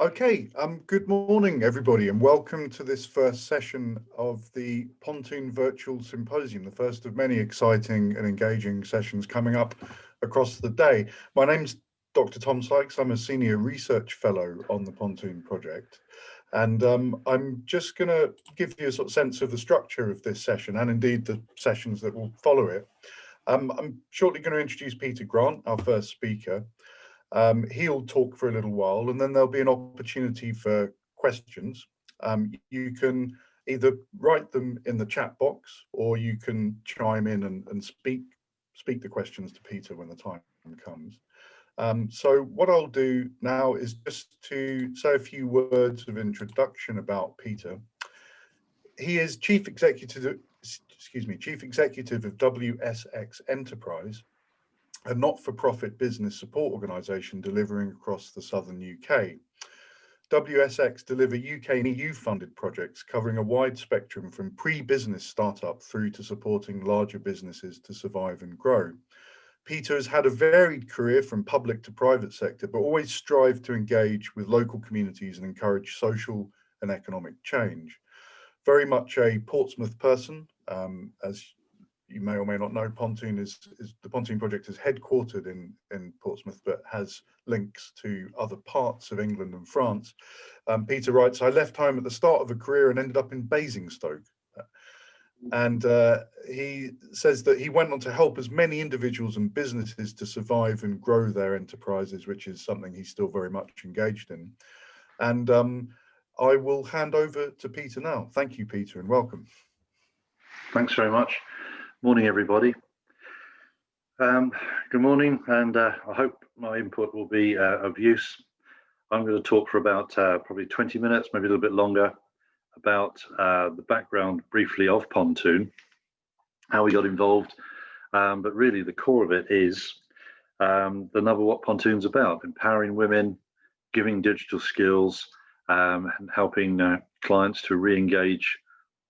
Okay, good morning, everybody, and welcome to this first session of the PONToon Virtual Symposium, the first of many exciting and engaging sessions coming up across the day. My name's Dr. Tom Sykes. I'm a Senior Research Fellow on the PONToon project, and I'm just going to give you a sort of sense of the structure of this session and indeed the sessions that will follow it. I'm shortly going to introduce Peter Grant, our first speaker. He'll talk for a little while and then there'll be an opportunity for questions. You can either write them in the chat box or you can chime in and speak the questions to Peter when the time comes. So what I'll do now is just to say a few words of introduction about Peter. He is Chief Executive of WSX Enterprise, a not-for-profit business support organisation delivering across the southern UK. WSX deliver UK and EU funded projects covering a wide spectrum from pre-business startup through to supporting larger businesses to survive and grow. Peter has had a varied career from public to private sector, but always strived to engage with local communities and encourage social and economic change. Very much a Portsmouth person, as you may or may not know, PONToon the PONToon project is headquartered in Portsmouth, but has links to other parts of England and France. Peter writes, I left home at the start of a career and ended up in Basingstoke. And he says that he went on to help as many individuals and businesses to survive and grow their enterprises, which is something he's still very much engaged in. And I will hand over to Peter now. Thank you, Peter, and welcome. Thanks very much. Morning, everybody. Good morning, and I hope my input will be of use. I'm going to talk for about probably 20 minutes, maybe a little bit longer, about the background briefly of PONToon, how we got involved, but really the core of it is the nub of what PONToon's about: empowering women, giving digital skills, and helping clients to re-engage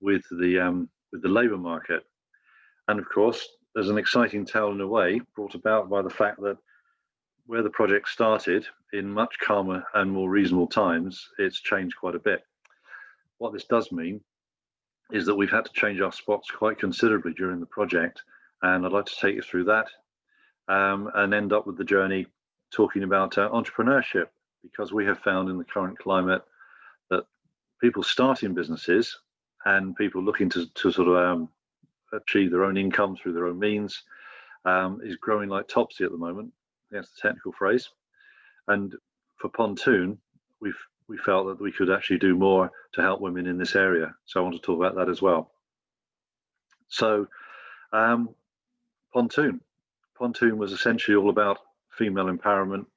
with the labour market. And of course, there's an exciting tale in a way brought about by the fact that where the project started in much calmer and more reasonable times, it's changed quite a bit. What this does mean is that we've had to change our spots quite considerably during the project, and I'd like to take you through that and end up with the journey talking about entrepreneurship, because we have found in the current climate that people starting businesses and people looking to sort of achieve their own income through their own means is growing like topsy at the moment. That's the technical phrase. And for PONToon, we felt that we could actually do more to help women in this area. So I want to talk about that as well. So PONToon was essentially all about female empowerment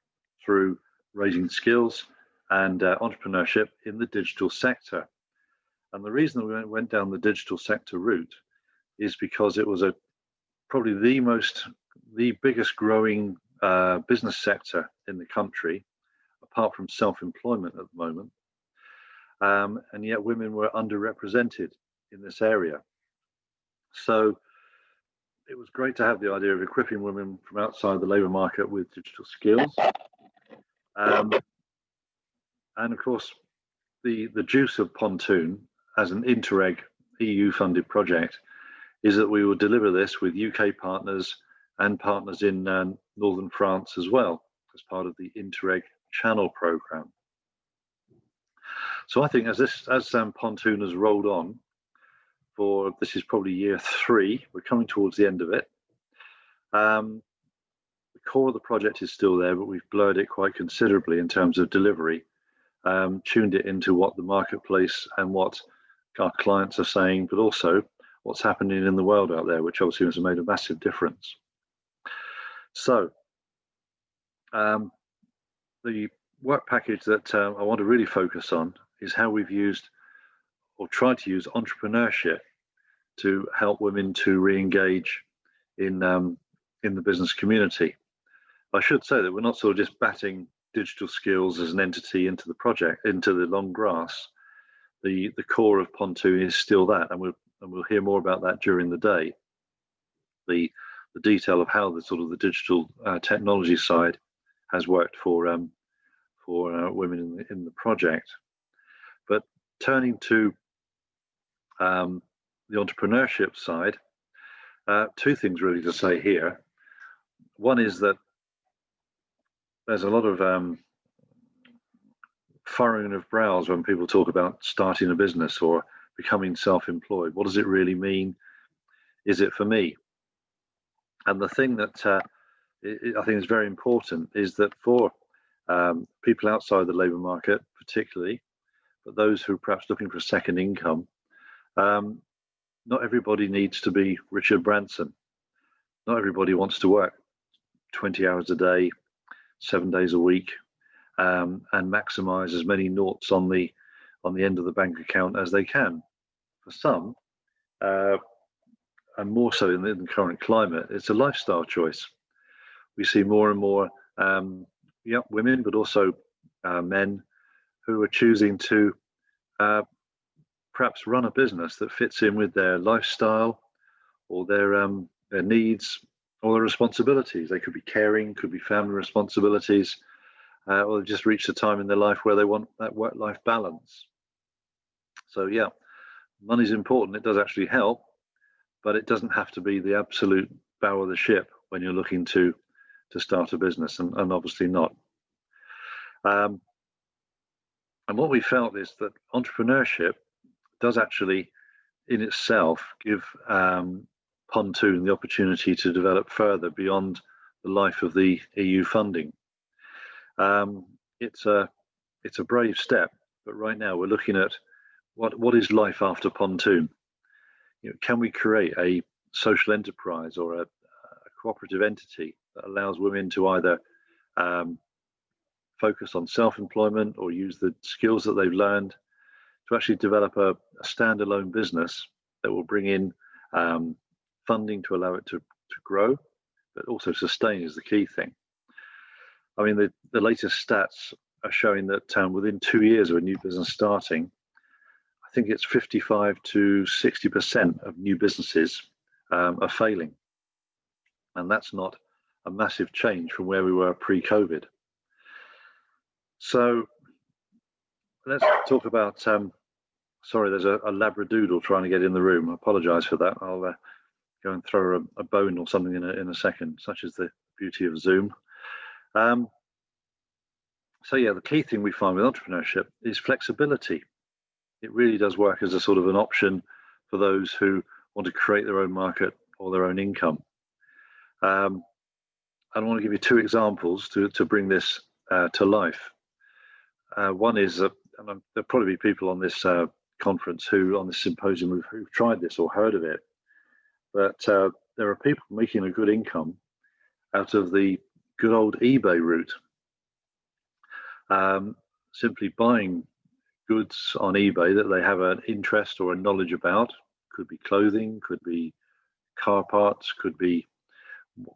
through raising skills and entrepreneurship in the digital sector. And the reason that we went down the digital sector route is because it was probably the biggest growing business sector in the country, apart from self-employment at the moment, and yet women were underrepresented in this area. So it was great to have the idea of equipping women from outside the labour market with digital skills, and of course the juice of PONToon as an Interreg EU-funded project is that we will deliver this with UK partners and partners in northern France as well, as part of the Interreg Channel programme. So I think as PONToon has rolled on this is probably year 3, we're coming towards the end of it. The core of the project is still there, but we've blurred it quite considerably in terms of delivery, tuned it into what the marketplace and what our clients are saying, but also what's happening in the world out there, which obviously has made a massive difference. So the work package that I want to really focus on is how we've used or tried to use entrepreneurship to help women to re-engage in the business community. I should say that we're not sort of just batting digital skills as an entity into the project, into the long grass. The core of PONToon is still that, and we'll hear more about that during the day. The detail of how the digital technology side has worked for for women in the project. But turning to the entrepreneurship side, two things really to say here. One is that there's a lot of furrowing of brows when people talk about starting a business or becoming self-employed. What does it really mean? Is it for me? And the thing that I think is very important is that for people outside the labour market, particularly, but those who are perhaps looking for a second income, not everybody needs to be Richard Branson. Not everybody wants to work 20 hours a day, 7 days a week, and maximise as many noughts on the end of the bank account as they can. For some, and more so in the current climate, it's a lifestyle choice. We see more and more women, but also men who are choosing to perhaps run a business that fits in with their lifestyle or their needs or their responsibilities. They could be caring, could be family responsibilities, or they've just reached a time in their life where they want that work-life balance. So yeah, money's important. It does actually help, but it doesn't have to be the absolute bow of the ship when you're looking to start a business, and obviously not. And what we felt is that entrepreneurship does actually in itself give PONToon the opportunity to develop further beyond the life of the EU funding. It's a brave step, but right now we're looking at what is life after PONToon. Can we create a social enterprise or a cooperative entity that allows women to either focus on self-employment or use the skills that they've learned to actually develop a standalone business that will bring in funding to allow it to grow, but also sustain is the key thing. I mean, the latest stats are showing that within 2 years of a new business starting, I think it's 55 to 60% of new businesses are failing. And that's not a massive change from where we were pre-COVID. So let's talk about, sorry, there's a Labradoodle trying to get in the room. I apologize for that. I'll go and throw a bone or something in a second, such is the beauty of Zoom. So yeah, the key thing we find with entrepreneurship is flexibility. It really does work as a sort of an option for those who want to create their own market or their own income. I want to give you two examples to bring this to life. One is, and there'll probably be people on this conference on this symposium who've tried this or heard of it, but there are people making a good income out of the good old eBay route. Simply buying goods on eBay that they have an interest or a knowledge about. Could be clothing, could be car parts, could be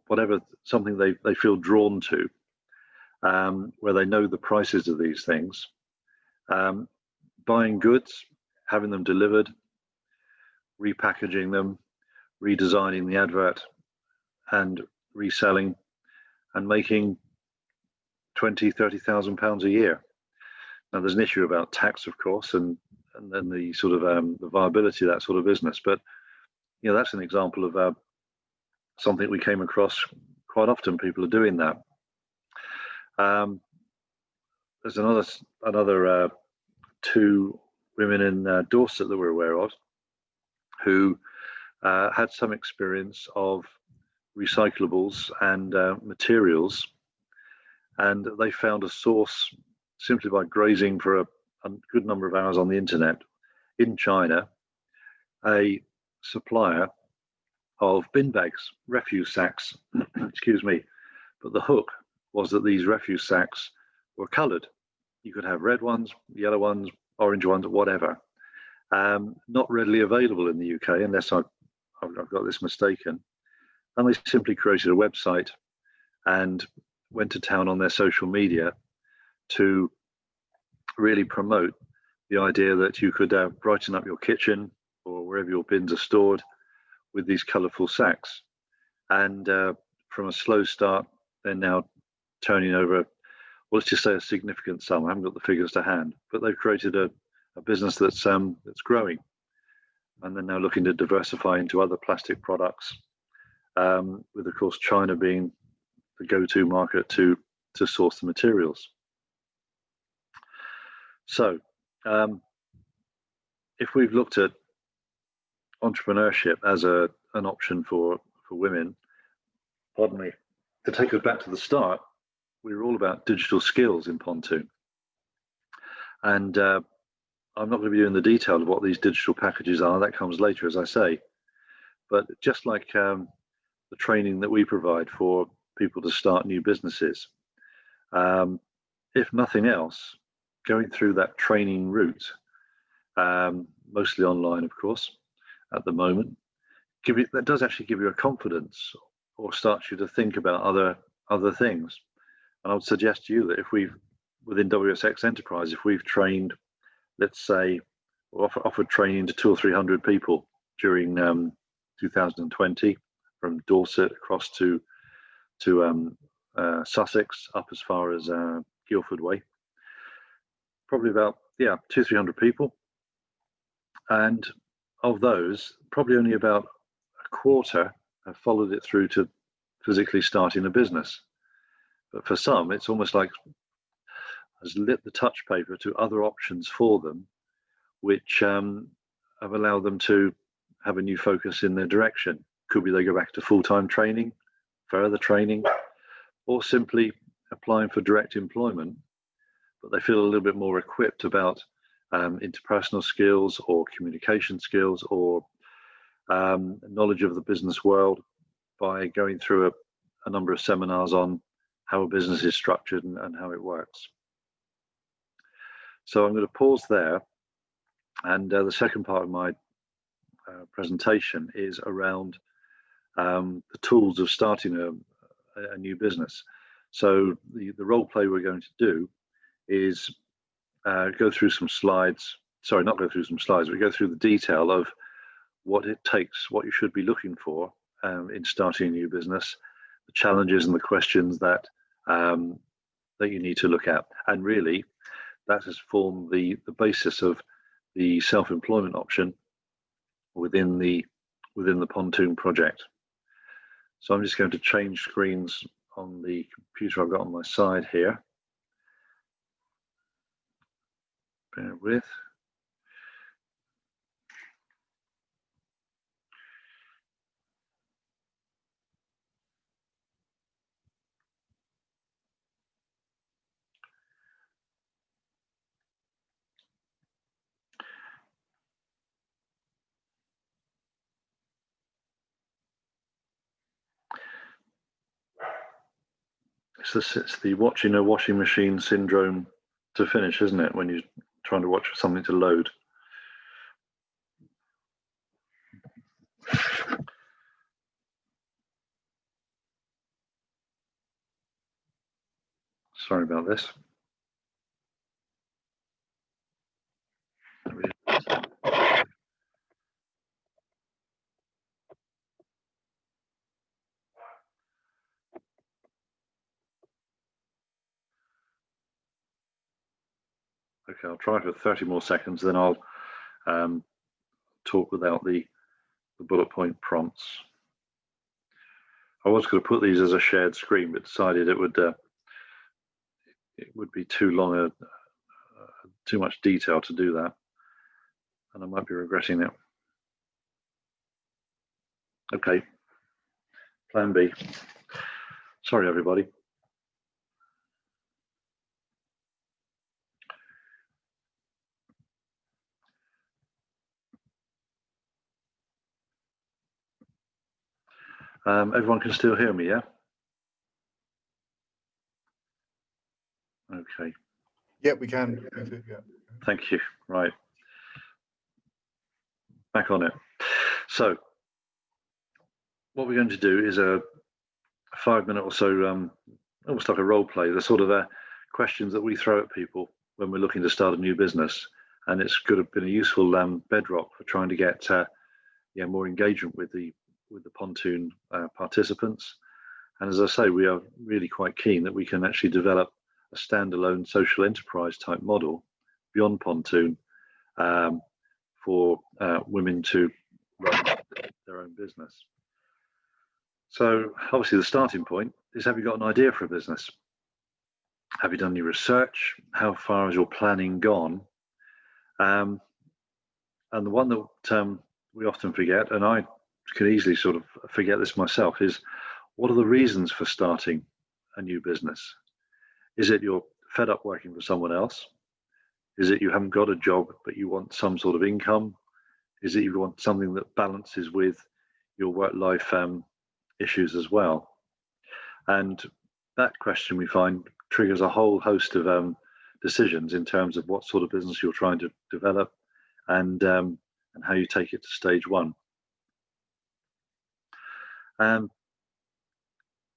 whatever, something they feel drawn to, where they know the prices of these things. Buying goods, having them delivered, repackaging them, redesigning the advert and reselling, and making 20, 30,000 pounds a year. Now there's an issue about tax, of course, and then the sort of the viability of that sort of business. But that's an example of something we came across quite often. People are doing that. There's another two women in Dorset that we're aware of who had some experience of recyclables and materials, and they found a source simply by grazing for a good number of hours on the internet in China, a supplier of bin bags, refuse sacks, excuse me. But the hook was that these refuse sacks were coloured. You could have red ones, yellow ones, orange ones, whatever. Not readily available in the UK, unless I've got this mistaken. And they simply created a website and went to town on their social media to really promote the idea that you could brighten up your kitchen or wherever your bins are stored with these colourful sacks. And from a slow start, they're now turning over well, let's just say a significant sum. I haven't got the figures to hand, but they've created a business that's growing, and they're now looking to diversify into other plastic products, with of course China being the go-to market to source the materials. So if we've looked at entrepreneurship as an option for women, pardon me, to take us back to the start, we were all about digital skills in PONToon. And I'm not going to be doing the detail of what these digital packages are. That comes later, as I say. But just like the training that we provide for people to start new businesses, if nothing else, going through that training route, mostly online, of course, at the moment, that does actually give you a confidence, or starts you to think about other things. And I would suggest to you that if we've, within WSX Enterprise, if we've trained, let's say, or offered training to 200 or 300 people during 2020, from Dorset across to Sussex, up as far as Guildford Way, probably about 200-300 people, and of those, probably only about a quarter have followed it through to physically starting a business. But for some, it's almost like has lit the touch paper to other options for them, which have allowed them to have a new focus in their direction. Could be they go back to full-time training, further training, or simply applying for direct employment, but they feel a little bit more equipped about interpersonal skills or communication skills or knowledge of the business world by going through a number of seminars on how a business is structured and how it works. So I'm going to pause there, and the second part of my presentation is around the tools of starting a new business. So the role play we're going to do is go through some slides, sorry, not go through some slides, but go through the detail of what it takes, what you should be looking for in starting a new business, the challenges and the questions that you need to look at. And really, that has formed the basis of the self-employment option within the PONToon project. So I'm just going to change screens on the computer I've got on my side here. Bear with. It's the watching a washing machine syndrome to finish, isn't it? When you're trying to watch for something to load. Sorry about this. Okay, I'll try for 30 more seconds, then I'll talk without the bullet point prompts. I was going to put these as a shared screen, but decided it would be too long, too much detail to do that, and I might be regretting it. Okay, plan B. Sorry, everybody. Everyone can still hear me, yeah? Okay. Yeah, we can. Yeah. Thank you. Right. Back on it. So what we're going to do is a 5-minute or so, almost like a role play, the sort of questions that we throw at people when we're looking to start a new business. And it's could have been a useful bedrock for trying to get more engagement with the PONToon participants. And as I say, we are really quite keen that we can actually develop a standalone social enterprise type model beyond PONToon for women to run their own business. So obviously the starting point is, have you got an idea for a business? Have you done your research? How far has your planning gone? And the one that we often forget, and I can easily sort of forget this myself, is what are the reasons for starting a new business? Is it you're fed up working for someone else? Is it you haven't got a job but you want some sort of income? Is it you want something that balances with your work-life issues as well? And that question, we find, triggers a whole host of decisions in terms of what sort of business you're trying to develop and how you take it to stage one.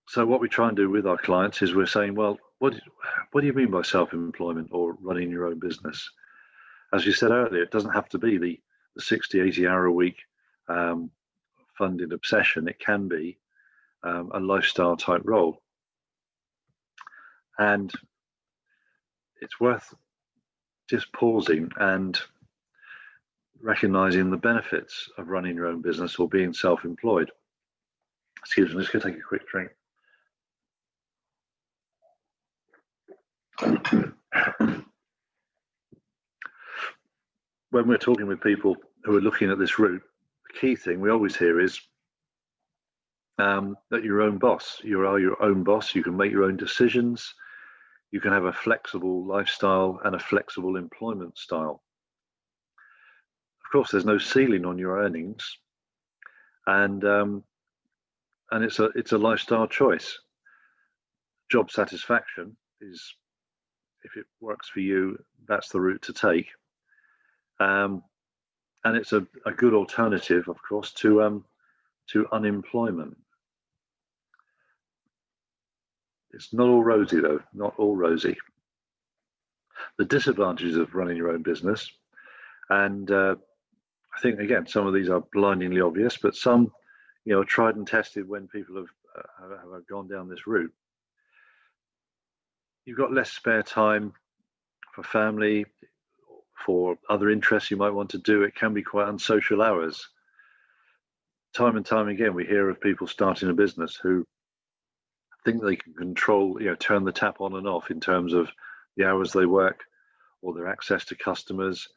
So what we try and do with our clients is we're saying, well, what do you mean by self-employment or running your own business? As you said earlier, it doesn't have to be the 60, 80 hour a week funded obsession. It can be a lifestyle type role. And it's worth just pausing and recognizing the benefits of running your own business or being self-employed. Excuse me, I'm just going to take a quick drink. When we're talking with people who are looking at this route, the key thing we always hear is that you're your own boss. You are your own boss. You can make your own decisions. You can have a flexible lifestyle and a flexible employment style. Of course, there's no ceiling on your earnings, and it's a lifestyle choice. Job satisfaction is, if it works for you, that's the route to take. And it's a good alternative, of course, to unemployment. It's not all rosy, though, not all rosy. The disadvantages of running your own business, and I think, again, some of these are blindingly obvious, but some, are tried and tested when people have gone down this route. You've got less spare time for family, for other interests you might want to do. It can be quite unsocial hours. Time and time again, we hear of people starting a business who think they can control, turn the tap on and off in terms of the hours they work or their access to customers.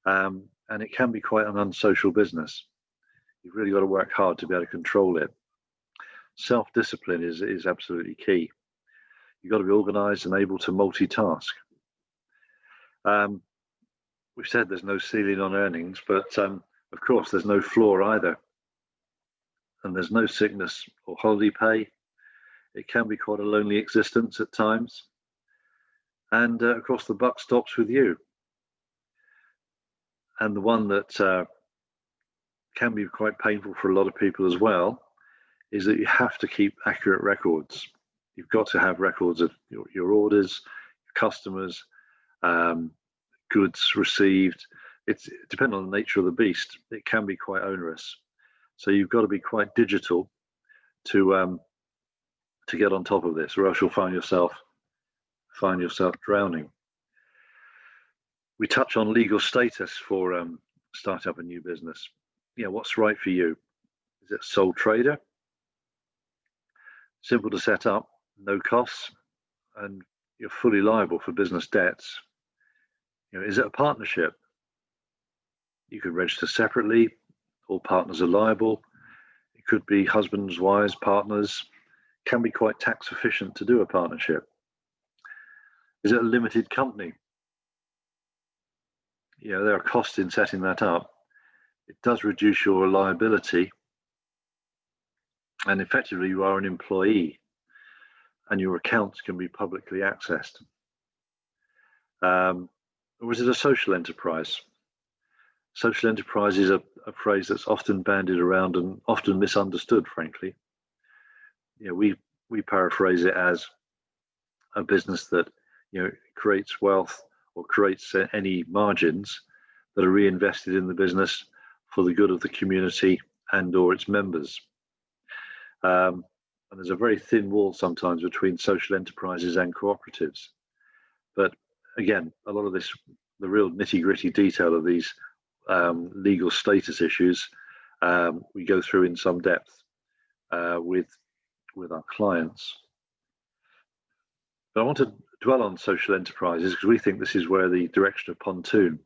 And it can be quite an unsocial business. You've really got to work hard to be able to control it. Self-discipline is absolutely key. You've got to be organized and able to multitask. We've said there's no ceiling on earnings, but of course there's no floor either. And there's no sickness or holiday pay. It can be quite a lonely existence at times. And of course the buck stops with you. And the one that can be quite painful for a lot of people as well is that you have to keep accurate records. You've got to have records of your orders, customers, goods received. It's depending on the nature of the beast. It can be quite onerous. So you've got to be quite digital to get on top of this, or else you'll find yourself drowning. We touch on legal status for start up a new business. What's right for you? Is it a sole trader? Simple to set up, no costs, and you're fully liable for business debts. Is it a partnership? You could register separately, all partners are liable. It could be husbands, wives, partners. It can be quite tax efficient to do a partnership. Is it a limited company? There are costs in setting that up. It does reduce your liability, and effectively you are an employee, and your accounts can be publicly accessed. Or is it a social enterprise? Social enterprise is a phrase that's often bandied around and often misunderstood, frankly. We paraphrase it as a business that creates wealth or creates any margins that are reinvested in the business for the good of the community and or its members. And there's a very thin wall sometimes between social enterprises and cooperatives. But again, a lot of this, the real nitty-gritty detail of these legal status issues, we go through in some depth with our clients. But I want to dwell on social enterprises because we think this is where the direction of PONToon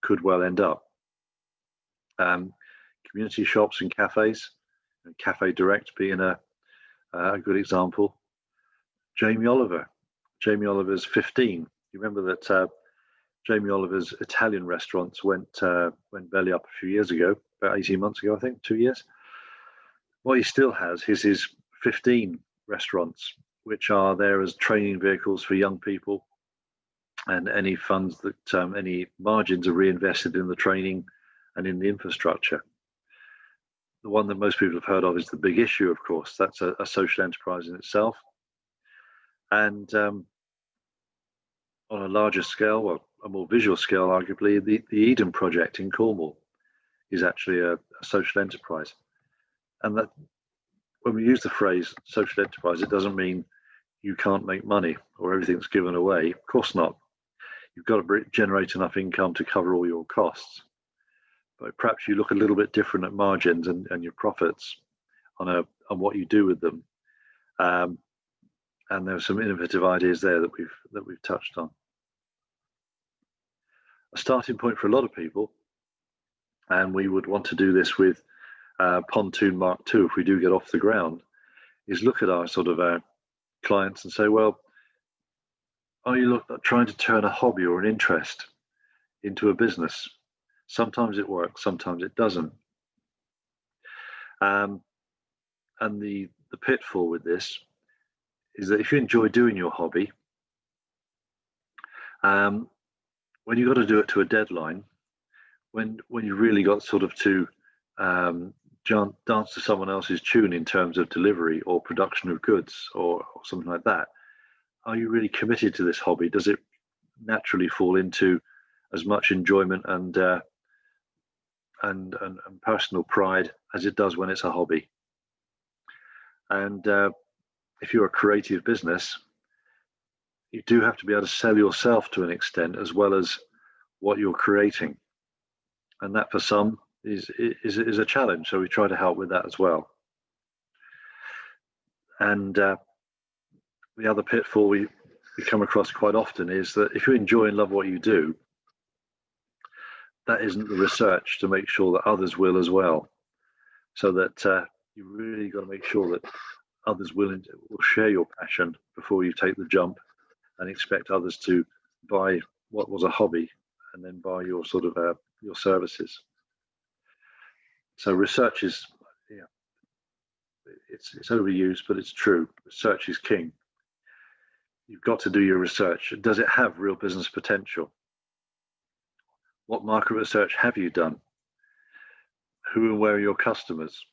could well end up. Community shops and cafes, and Cafe Direct being a good example. Jamie Oliver's 15. You remember that Jamie Oliver's Italian restaurants went belly up a few years ago, about 18 months ago, I think, 2 years. What he still has is his 15 restaurants, which are there as training vehicles for young people, and any funds that any margins are reinvested in the training and in the infrastructure. The one that most people have heard of is the Big Issue, of course. That's a social enterprise in itself. And on a larger scale, well, a more visual scale, arguably, the Eden Project in Cornwall is actually a social enterprise. And that, when we use the phrase social enterprise, it doesn't mean you can't make money or everything's given away. Of course not. You've got to generate enough income to cover all your costs. But perhaps you look a little bit different at margins and your profits on what you do with them. And there are some innovative ideas there that we've touched on. A starting point for a lot of people, and we would want to do this with PONToon Mark II if we do get off the ground, is look at our sort of clients and say, well, are you trying to turn a hobby or an interest into a business? Sometimes it works, sometimes it doesn't. And the pitfall with this is that if you enjoy doing your hobby, when you've got to do it to a deadline, when you really got sort of to dance to someone else's tune in terms of delivery or production of goods or something like that, are you really committed to this hobby? Does it naturally fall into as much enjoyment and personal pride as it does when it's a hobby? And if you're a creative business, you do have to be able to sell yourself to an extent as well as what you're creating, and that for some is a challenge. So we try to help with that as well. And the other pitfall we come across quite often is that if you enjoy and love what you do, that isn't the research to make sure that others will as well. So that you really got to make sure that others will share your passion before you take the jump and expect others to buy what was a hobby and then buy your sort of your services. So research is, it's overused, but it's true. Research is king. You've got to do your research. Does it have real business potential? What market research have you done? Who and where are your customers?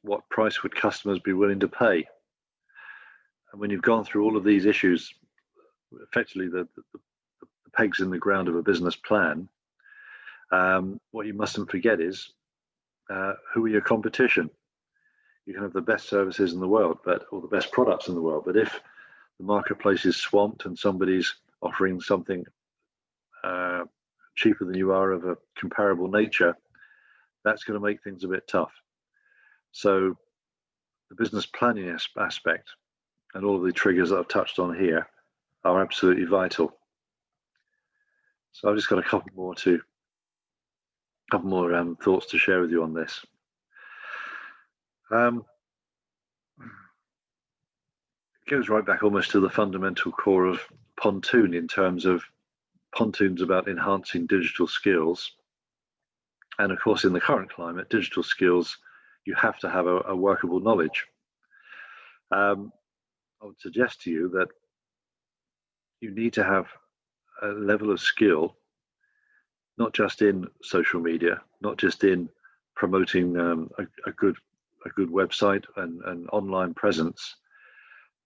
What price would customers be willing to pay? And when you've gone through all of these issues, effectively the pegs in the ground of a business plan, what you mustn't forget is who are your competition? You can have the best services in the world, or the best products in the world, but if the marketplace is swamped and somebody's offering something cheaper than you are of a comparable nature, that's going to make things a bit tough. So the business planning aspect and all of the triggers that I've touched on here are absolutely vital. So I've just got a couple more thoughts to share with you on this. It goes right back almost to the fundamental core of PONToon, in terms of PONToon's about enhancing digital skills. And of course, in the current climate, digital skills, you have to have a workable knowledge. I would suggest to you that you need to have a level of skill, not just in social media, not just in promoting a good website and online presence,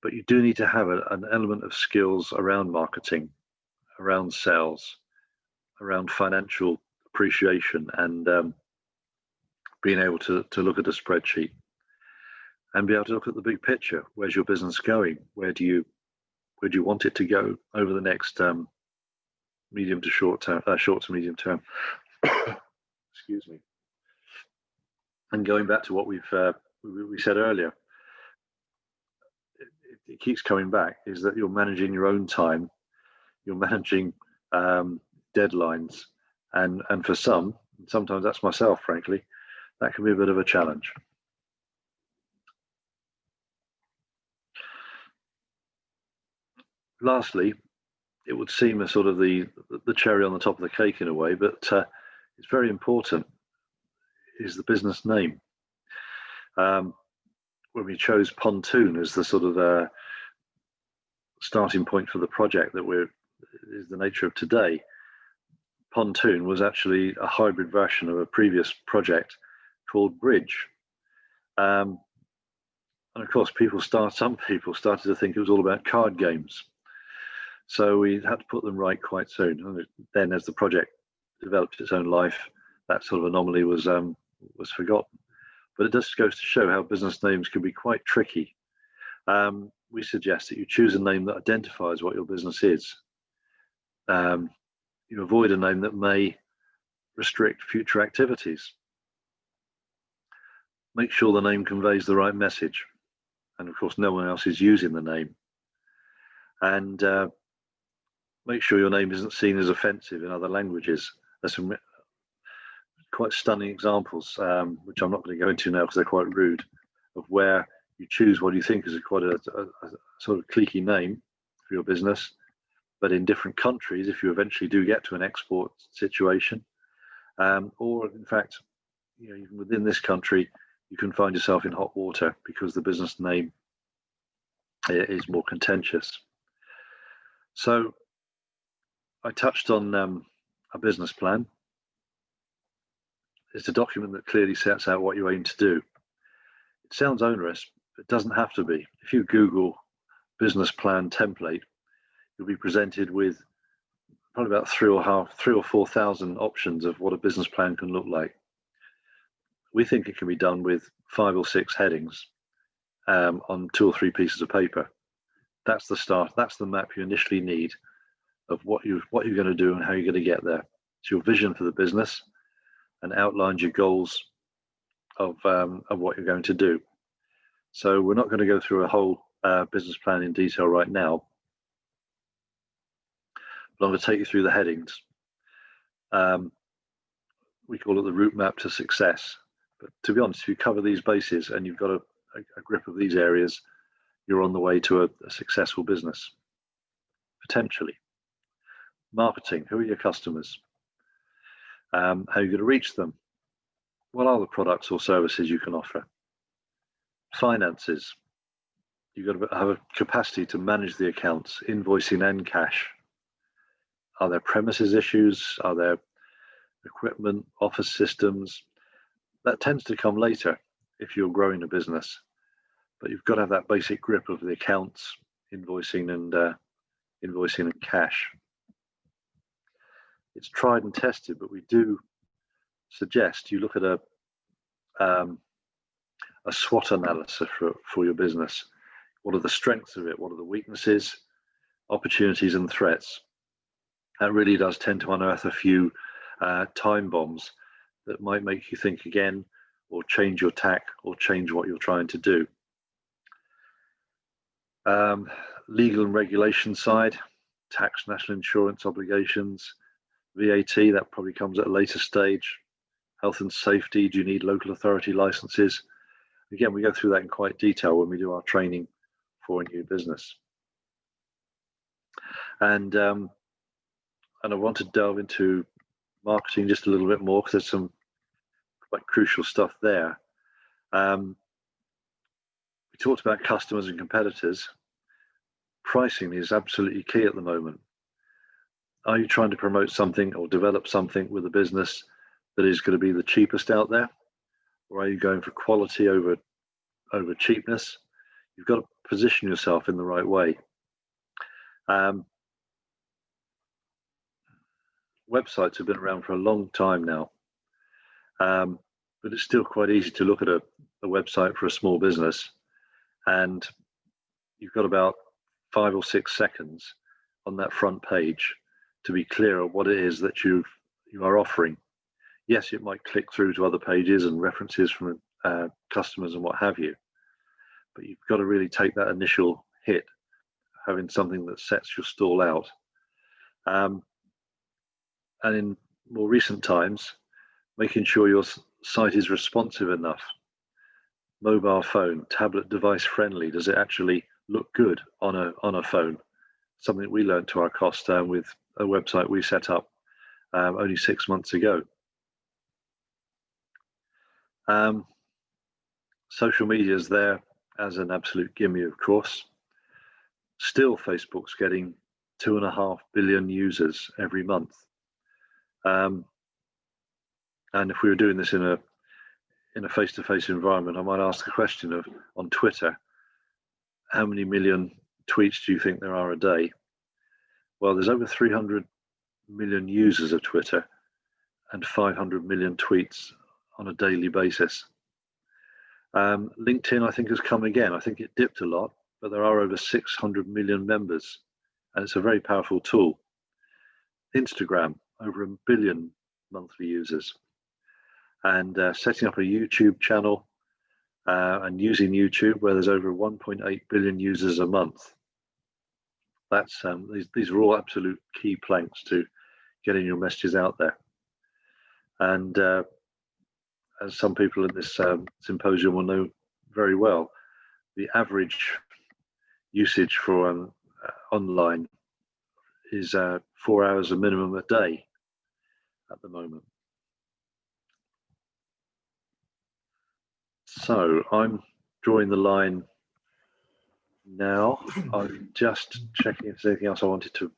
but you do need to have an element of skills around marketing, around sales, around financial appreciation, and being able to look at a spreadsheet and be able to look at the big picture. Where's your business going? Where do you Where do you want it to go over the next medium to short term, short to medium term? Excuse me. And going back to what we said earlier, it keeps coming back, is that you're managing your own time, you're managing deadlines, and for sometimes that's myself, frankly, that can be a bit of a challenge. Lastly, it would seem a sort of the cherry on the top of the cake in a way, but it's very important, is the business name. When we chose PONToon as the sort of starting point for the project that is the nature of today, PONToon was actually a hybrid version of a previous project called Bridge. And of course, some people started to think it was all about card games. So we had to put them right quite soon. And then as the project developed its own life, that sort of anomaly was forgotten. But it just goes to show how business names can be quite tricky. We suggest that you choose a name that identifies what your business is. You avoid a name that may restrict future activities. Make sure the name conveys the right message. And of course, no one else is using the name. And make sure your name isn't seen as offensive in other languages. There's some quite stunning examples, which I'm not going to go into now because they're quite rude, of where you choose what you think is quite a sort of cliquey name for your business, but in different countries, if you eventually do get to an export situation, or in fact, even within this country, you can find yourself in hot water because the business name is more contentious. So I touched on a business plan. It's a document that clearly sets out what you aim to do. It sounds onerous, but it doesn't have to be. If you Google business plan template, you'll be presented with probably about 3,000 or 4,000 options of what a business plan can look like. We think it can be done with 5 or 6 headings on 2 or 3 pieces of paper. That's the start. That's the map you initially need of what you're going to do and how you're going to get there. It's your vision for the business and outlines your goals of what you're going to do. So we're not going to go through a whole business plan in detail right now, but I'm going to take you through the headings. We call it the route map to success. But to be honest, if you cover these bases and you've got a grip of these areas, you're on the way to a successful business, potentially. Marketing, who are your customers? How are you going to reach them? What are the products or services you can offer? Finances, you've got to have a capacity to manage the accounts, invoicing and cash. Are there premises issues? Are there equipment, office systems? That tends to come later if you're growing a business, but you've got to have that basic grip of the accounts, invoicing and cash. It's tried and tested, but we do suggest you look at a SWOT analysis for your business. What are the strengths of it? What are the weaknesses, opportunities, and threats? That really does tend to unearth a few time bombs that might make you think again, or change your tack, or change what you're trying to do. Legal and regulation side, tax, national insurance obligations, VAT, that probably comes at a later stage. Health and safety, do you need local authority licenses? Again, we go through that in quite detail when we do our training for a new business. And I want to delve into marketing just a little bit more because there's some quite crucial stuff there. We talked about customers and competitors. Pricing is absolutely key at the moment. Are you trying to promote something or develop something with a business that is going to be the cheapest out there? Or are you going for quality over cheapness? You've got to position yourself in the right way. Websites have been around for a long time now, but it's still quite easy to look at a website for a small business, and you've got about 5 or 6 seconds on that front page to be clear on what it is that you are offering. Yes, it might click through to other pages and references from customers and what have you, but you've got to really take that initial hit, having something that sets your stall out. And in more recent times, making sure your site is responsive enough. Mobile phone, tablet device friendly. Does it actually look good on a phone? Something we learned to our cost with a website we set up only 6 months ago. Social media is there as an absolute gimme, of course. Still, Facebook's getting 2.5 billion users every month. And if we were doing this in a face-to-face environment, I might ask the question of, on Twitter, how many million tweets do you think there are a day? Well, there's over 300 million users of Twitter and 500 million tweets on a daily basis. LinkedIn, I think, has come again. I think it dipped a lot, but there are over 600 million members, and it's a very powerful tool. Instagram, over 1 billion monthly users. And setting up a YouTube channel and using YouTube, where there's over 1.8 billion users a month. That's these are all absolute key planks to getting your messages out there. And as some people in this symposium will know very well, the average usage for online is 4 hours a minimum a day at the moment. So I'm drawing the line now. I'm just checking if there's anything else I wanted to.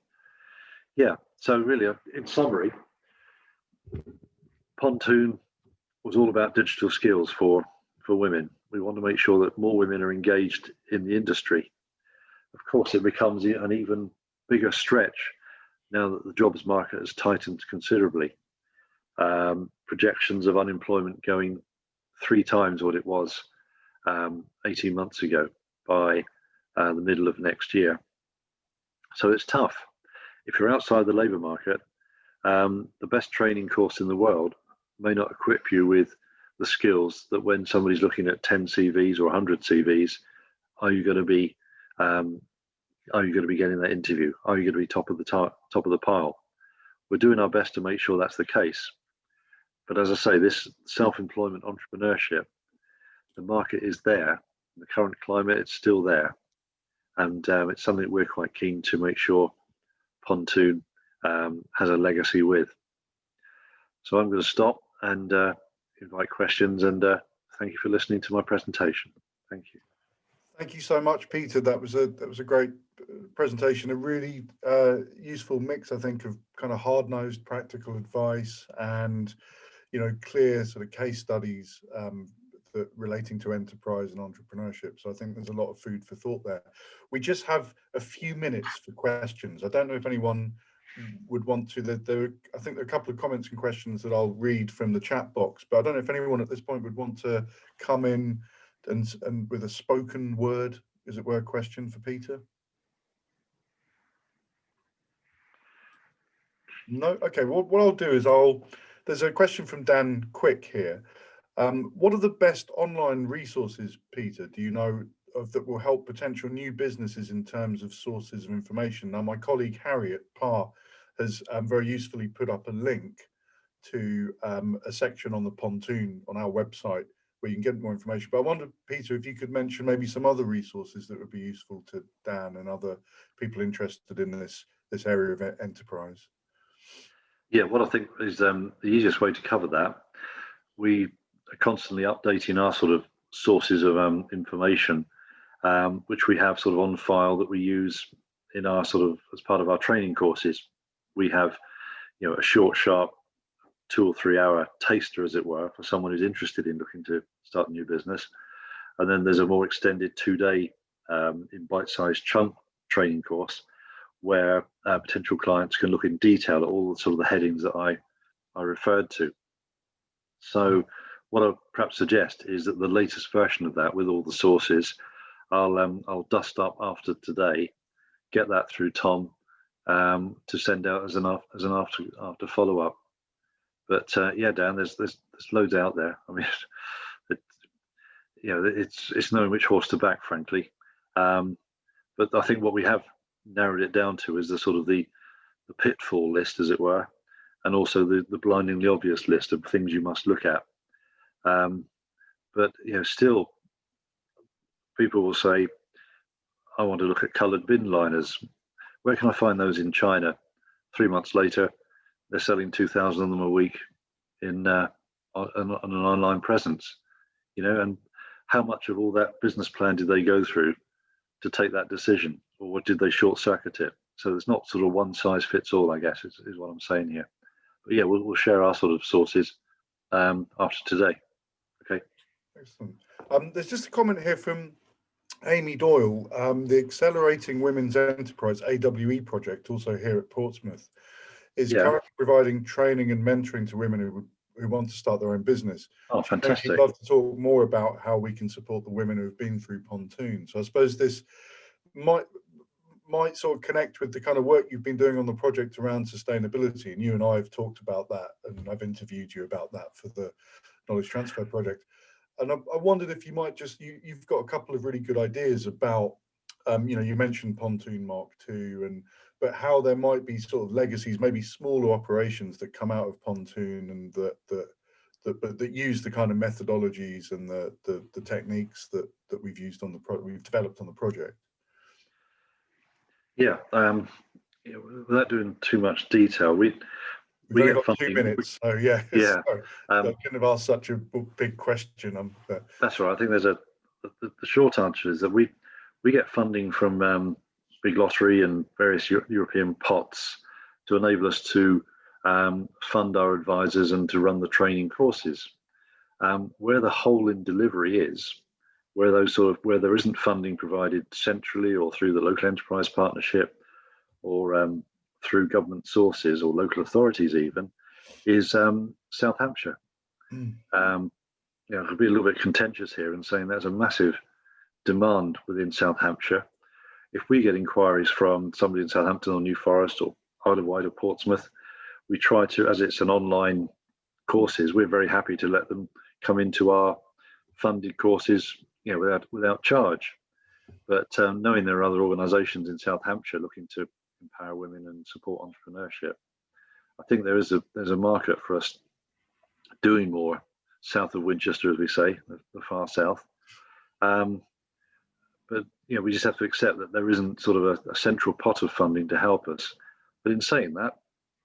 Yeah, so really, in summary, PONToon was all about digital skills for women. We want to make sure that more women are engaged in the industry. Of course, it becomes an even bigger stretch now that the jobs market has tightened considerably. Projections of unemployment going 3 times what it was 18 months ago by the middle of next year. So it's tough. If you're outside the labour market, the best training course in the world may not equip you with the skills that when somebody's looking at 10 CVs or 100 CVs, are you going to be getting that interview? Are you going to be top of the pile? We're doing our best to make sure that's the case. But as I say, this self-employment entrepreneurship, the market is there. In the current climate, it's still there. And it's something we're quite keen to make sure PONToon has a legacy with. So I'm going to stop and invite questions, and thank you for listening to my presentation. Thank you. Thank you so much, Peter. That was a great presentation, a really useful mix, I think, of kind of hard-nosed practical advice and clear sort of case studies that relating to enterprise and entrepreneurship. So I think there's a lot of food for thought there. We just have a few minutes for questions. I don't know if anyone would want to. I think there are a couple of comments and questions that I'll read from the chat box, but I don't know if anyone at this point would want to come in and with a spoken word, as it were, question for Peter. No? Okay, well, what I'll do is there's a question from Dan Quick here. What are the best online resources, Peter, do you know of, that will help potential new businesses in terms of sources of information? Now, my colleague Harriet Parr has very usefully put up a link to a section on the PONToon on our website where you can get more information. But I wonder, Peter, if you could mention maybe some other resources that would be useful to Dan and other people interested in this area of enterprise. Yeah, what I think is the easiest way to cover that, we are constantly updating our sort of sources of information, which we have sort of on file that we use in our sort of as part of our training courses. We have, a short, sharp 2 or 3 hour taster, as it were, for someone who's interested in looking to start a new business. And then there's a more extended 2-day in bite-sized chunk training course where potential clients can look in detail at all the sort of the headings that I referred to. So what I'll perhaps suggest is that the latest version of that with all the sources, I'll dust up after today get that through Tom to send out as an after follow up. But yeah, Dan, there's loads out there. I mean, it's knowing which horse to back, frankly. But I think what we have narrowed it down to is the sort of the pitfall list, as it were, and also the blindingly obvious list of things you must look at. But still, people will say, I want to look at coloured bin liners. Where can I find those in China? 3 months later, they're selling 2,000 of them a week in on an online presence. And how much of all that business plan did they go through to take that decision, or what did they short circuit it? So there's not sort of one size fits all, I guess, is what I'm saying here. But yeah, we'll share our sort of sources after today. Okay. Excellent. There's just a comment here from Amy Doyle. The Accelerating Women's Enterprise AWE project, also here at Portsmouth, is currently providing training and mentoring to women who want to start their own business. Oh, fantastic. I'd love to talk more about how we can support the women who've been through Pontoon. So I suppose this might sort of connect with the kind of work you've been doing on the project around sustainability. And you and I have talked about that, and I've interviewed you about that for the Knowledge Transfer Project. And I wondered if you might just, you've got a couple of really good ideas about, you mentioned Pontoon Mark II, but how there might be sort of legacies, maybe smaller operations that come out of Pontoon and that use the kind of methodologies and the techniques that we've used on we've developed on the project. Yeah, without doing too much detail, we've only got 2 minutes, so yeah. Yeah, I couldn't have asked such a big question. That's right. I think there's the short answer is that we get funding from Big Lottery and various European pots to enable us to fund our advisors and to run the training courses. Where the hole in delivery is, where there isn't funding provided centrally or through the local enterprise partnership or through government sources or local authorities even, is South Hampshire. I'll be a little bit contentious here in saying there's a massive demand within South Hampshire. If we get inquiries from somebody in Southampton or New Forest or Isle of Wight or Portsmouth, we try to, as it's an online courses, we're very happy to let them come into our funded courses, without charge. But knowing there are other organisations in South Hampshire looking to empower women and support entrepreneurship, I think there's a market for us doing more south of Winchester, as we say, the far south. But we just have to accept that there isn't sort of a central pot of funding to help us. But in saying that,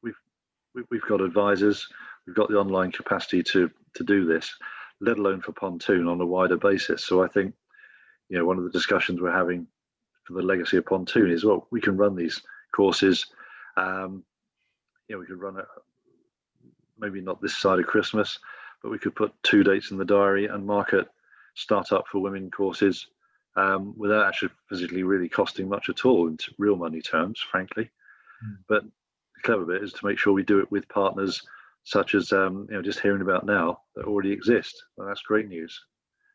we've got advisors, we've got the online capacity to do this, let alone for Pontoon on a wider basis. So I think, one of the discussions we're having for the legacy of Pontoon is, well, we can run these courses. We could run it, maybe not this side of Christmas, but we could put 2 dates in the diary and market Startup for Women courses without actually physically really costing much at all in real money terms, frankly. But the clever bit is to make sure we do it with partners such as just hearing about now that already exist. Well, that's great news.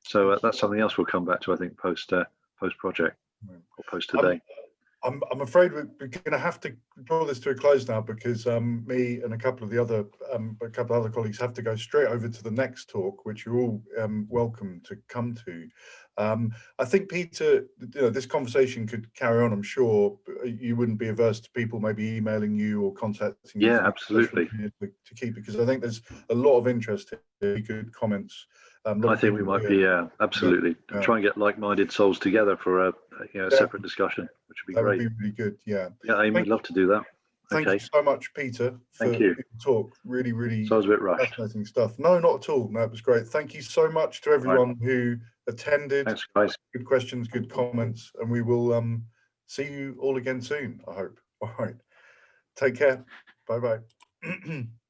So that's something else we'll come back to, I think, post project or post today. I'm afraid we're going to have to draw this to a close now, because me and a couple of other colleagues have to go straight over to the next talk, which you're all welcome to come to. I think, Peter, this conversation could carry on. I'm sure you wouldn't be averse to people maybe emailing you or contacting you. Yeah, absolutely. To keep, because I think there's a lot of interest here, good comments. I think we might be, absolutely. Yeah. Try and get like-minded souls together for a separate discussion, which would be great. That would be really good, yeah. Yeah, Amy, I'd love to do that. Thank you so much, Peter, for the talk. Really, really so I was a bit rushed. Fascinating stuff. No, not at all. No, it was great. Thank you so much to everyone who attended. Thanks, guys. Good questions, good comments, and we will see you all again soon, I hope. All right. Take care. Bye-bye.